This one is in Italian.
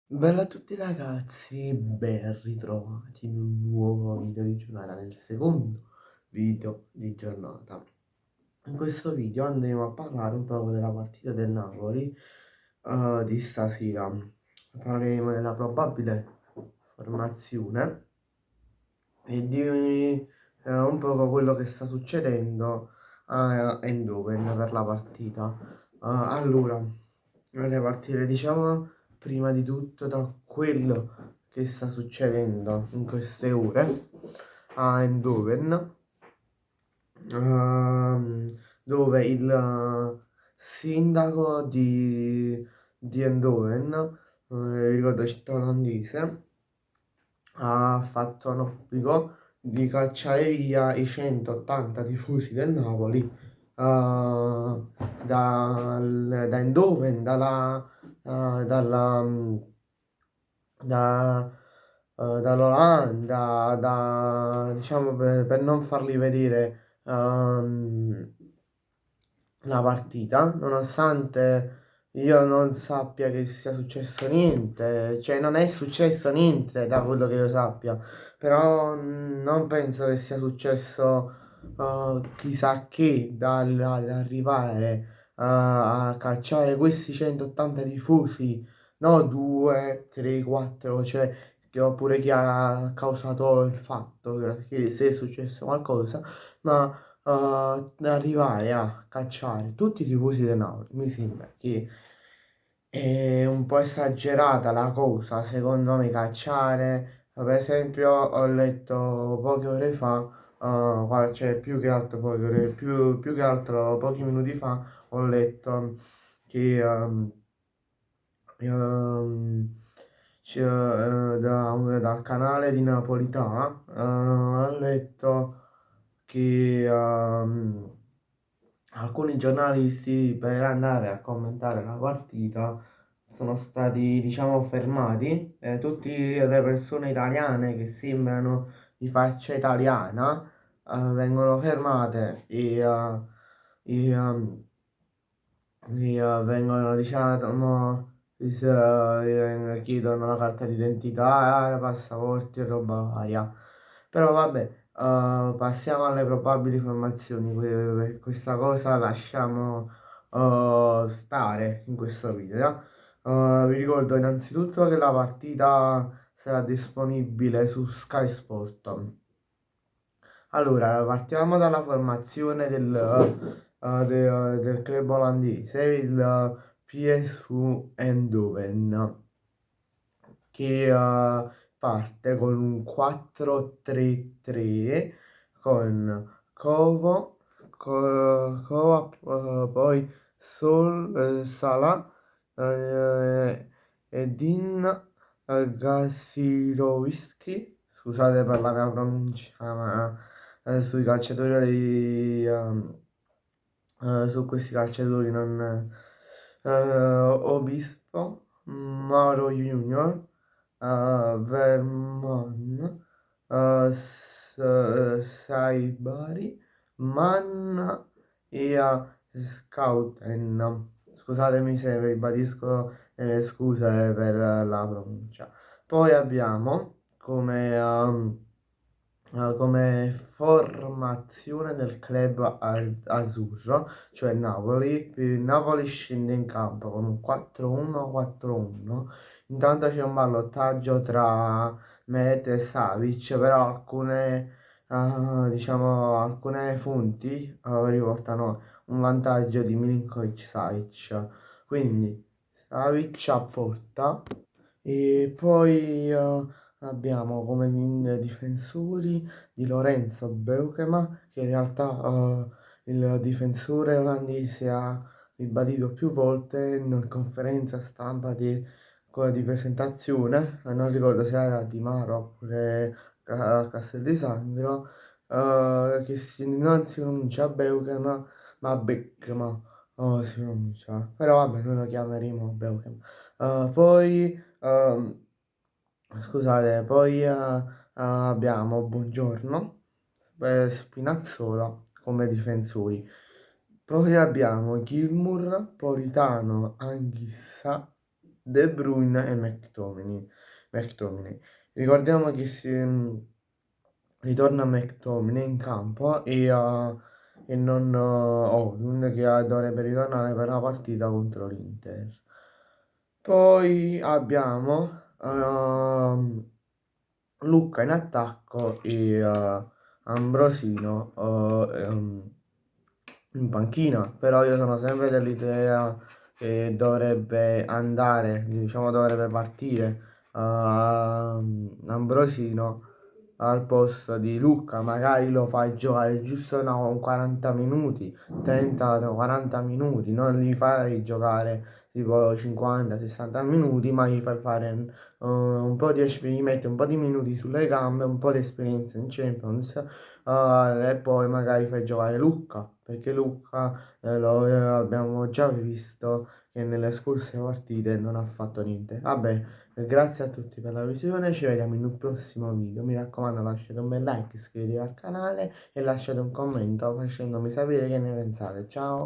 Bella a tutti ragazzi, ben ritrovati in un nuovo video di giornata, nel secondo video di giornata. In questo video andremo a parlare un po' della partita del Napoli di stasera. Parleremo della probabile formazione e di un po' quello che sta succedendo a Eindhoven per la partita. Allora, vorrei partire, diciamo, prima di tutto da quello che sta succedendo in queste ore a Eindhoven, dove il sindaco di Eindhoven, ricordo città olandese, ha fatto un obbligo di cacciare via i 180 tifosi del Napoli da Eindhoven, da, dall'Olanda, diciamo per non farli vedere la partita, nonostante io non sappia che sia successo niente, cioè non è successo niente da quello che io sappia, però non penso che sia successo chissà che dall'arrivare a cacciare questi 180 tifosi, no 2, 3, 4, cioè che oppure chi ha causato il fatto, che se è successo qualcosa, ma arrivare a cacciare tutti i tifosi del Napoli, mi sembra che è un po' esagerata la cosa, secondo me, cacciare. Per esempio, ho letto poche ore fa, cioè più che altro poche ore, più che altro pochi minuti fa, ho letto che dal canale di Napolità ho letto che alcuni giornalisti per andare a commentare la partita sono stati, diciamo, fermati. Tutte le persone italiane che sembrano di faccia italiana vengono fermate e vengono, diciamo, chiedono la carta d'identità, passaporti e roba varia. Però vabbè, passiamo alle probabili formazioni. Per questa cosa lasciamo stare in questo video. Vi ricordo innanzitutto che la partita sarà disponibile su Sky Sport. Allora, partiamo dalla formazione del club olandese, il PSV Eindhoven, che parte con un 4-3-3 con poi Salah, Edin Gasirowiski, scusate per la mia pronuncia, ma sui calciatori su questi calciatori non Obispo, Mauro Junior, Vermon, Saibari, Mann e Scouten. Scusatemi se ribadisco le mie scuse per la pronuncia. Poi abbiamo come formazione del club azzurro, cioè Napoli. Il Napoli scende in campo con un 4-1-4-1. Intanto c'è un ballottaggio tra Mete e Savic, però diciamo, alcune fonti riportano un vantaggio di Milinkovic-Savic. Quindi Savic a porta e poi abbiamo come difensori di Lorenzo Beukema, che in realtà il difensore olandese ha ribadito più volte in conferenza stampa di presentazione, non ricordo se era Di Maro oppure Castel di Sangro, che non si pronuncia Beukema, ma Beukema, si pronuncia, però vabbè, noi lo chiameremo Beukema. Poi scusate, poi abbiamo Buongiorno, Spinazzola come difensori. Poi abbiamo Gilmour, Politano, Anghissa, De Bruyne e McTominay. Ricordiamo che ritorna McTominay in campo e non Højlund che dovrebbe ritornare per la partita contro l'Inter. Poi abbiamo Lucca in attacco e Ambrosino in panchina, però io sono sempre dell'idea che dovrebbe andare, diciamo dovrebbe partire Ambrosino al posto di Lucca, magari lo fai giocare giusto no, 40 minuti, 30-40 minuti, non li fai giocare tipo 50-60 minuti, ma gli fai fare un po' gli metti un po' di minuti sulle gambe, un po' di esperienza in Champions, e poi magari fai giocare Lucca, perché Lucca lo abbiamo già visto che nelle scorse partite non ha fatto niente. Vabbè, grazie a tutti per la visione, ci vediamo in un prossimo video. Mi raccomando, lasciate un bel like, iscrivetevi al canale e lasciate un commento facendomi sapere che ne pensate. Ciao!